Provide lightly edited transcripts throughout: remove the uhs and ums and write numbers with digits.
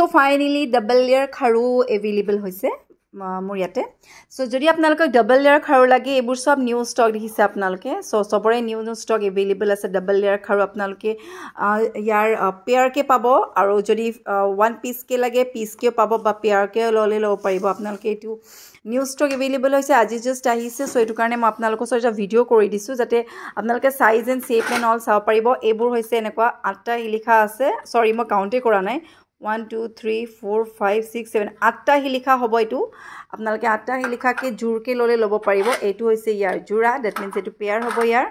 So finally double layer kharu available hoise মোৰ ইয়াতে so যদি আপোনালোকক ডাবল লেয়াৰ খাৰু লাগে এবোৰ সব নিউ ষ্টক দেখিছে আপোনালোকে সো সবৰে নিউ ষ্টক এভেইলেবল আছে ডাবল লেয়াৰ খাৰু আপোনালোকে ইয়াৰ পেয়াৰ কে পাব আৰু যদি ওয়ান পিস কে লাগে পিস কে পাব বা পেয়াৰ কে ললে লব পাৰিব আপোনালোকে এটো নিউ ষ্টক এভেইলেবল হৈছে আজি জাস্ট আহিছে সো এটো কাৰণে মই আপোনালোকৰ সৈতে এটা ভিডিও কৰি দিছো যাতে আপোনালোকে size and shape and all চাব পাৰিব এবোৰ হৈছে এনেকুৱা 8টা লিখা আছে সৰি মই কাউন্টে কৰা নাই 1 2 3 4 5 6 7 8টা লিখা হ'ব এটো আপোনালোকে 8টা লিখা কে জুৰকে ললে লব পাৰিব এটো হৈছে ইয়াৰ জুৰা দ্যাট মিন্স এটো পেয়াৰ হ'ব ইয়াৰ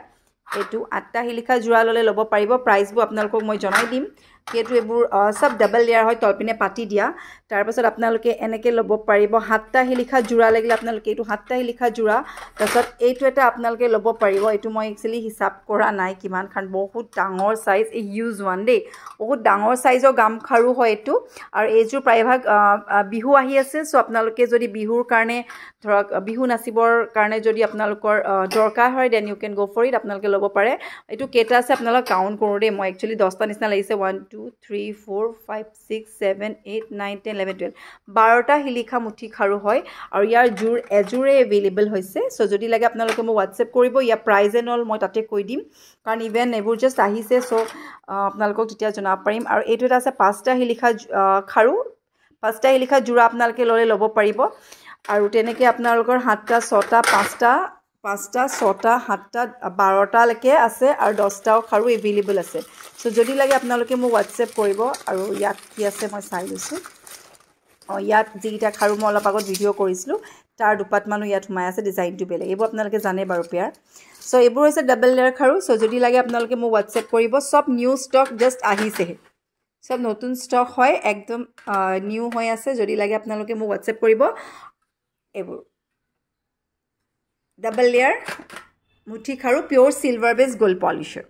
এটো 8টা লিখা জুৰা ললে লব পাৰিব প্ৰাইস বু আপোনালোকক মই জনাই দিম কেটো এবোৰ সব ডাবল লেয়াৰ হয় তলপিনে পাটি দিয়া তাৰ পাছত আপোনালোকে এনেকে লব পাৰিব 7টা লিখা জুৰা লাগিলে আপোনালোকে এটো 7টা লিখা জুৰা তাৰপাছত এইটো এটা আপোনালোকে লব পাৰিব এটো মই একচুয়ালি হিসাব কৰা নাই কিমান খান বহুত ডাঙৰ সাইজ এ ইউজ ওয়ান ডে বহুত ডাঙৰ সাইজৰ গাম খাৰু হয় এটো আৰু এইজুৰ প্ৰায়ভাগ বিহু আহি আছে সো আপোনালোকে যদি বিহুৰ কাৰণে ধৰক বিহু নাচিবৰ কাৰণে যদি আপোনালোকৰ দৰকাৰ হয় then you can go for it আপোনালোকে লব পাৰে এটো কেটা আছে আপোনালোক কাউন্ট কৰো দে মই একচুয়ালি 10টা নিচিনা লাগিছে 1 2 3 4 5 6 7 8 9 10 11 12 12টা হিলিখা মুঠি খাৰু হয় আৰু ইয়াৰ জুৰ এজুৰে এভেইলেবল হৈছে সো যদি লাগে আপোনালোকে মই WhatsApp কৰিব ইয়া প্ৰাইস এন্ড অল মই তাতে কৈ দিম কাৰণ ইভেন এবোৰ জাস্ট আহিছে সো আপোনালোকক তেতিয়া জনা পাৰিম আৰু এইটো এটা আছে 5টা হিলিখা খাৰু 5টা হিলিখা জুৰা আপোনালোকে ললে লব পাৰিব আৰু তেনেকে আপোনালোকৰ 7টা 6টা 5টা 6টা 7টা 12টা লৈকে আছে আৰু 10টাও খাৰু এভেইলেবল আছে সো যদি লাগে আপোনালোকে মোক WhatsApp কৰিব আৰু ইয়াত কি আছে মই চাই লৈছো ইয়াত যেটা খাৰু মই অলপ আগত ভিডিও কৰিছিলো তাৰ দুপাত মানু ইয়াত হুমাই আছে ডিজাইনটো বেলেগ এবোৰ আপোনালোকে জানে বাৰু পেয়াৰ সো এবোৰ হৈছে ডাবল লেয়াৰ খাৰু সো যদি লাগে আপোনালোকে মোক WhatsApp কৰিব সব নিউ ষ্টক জাস্ট আহিছে সব নতুন ষ্টক হয় একদম নিউ হৈ আছে যদি লাগে আপোনালোকে মোক WhatsApp কৰিব এবোৰ ডাবল লেয়াৰ মুঠি খাৰু পিওৰ সিলভাৰ বেস গোল্ড পলিশৰ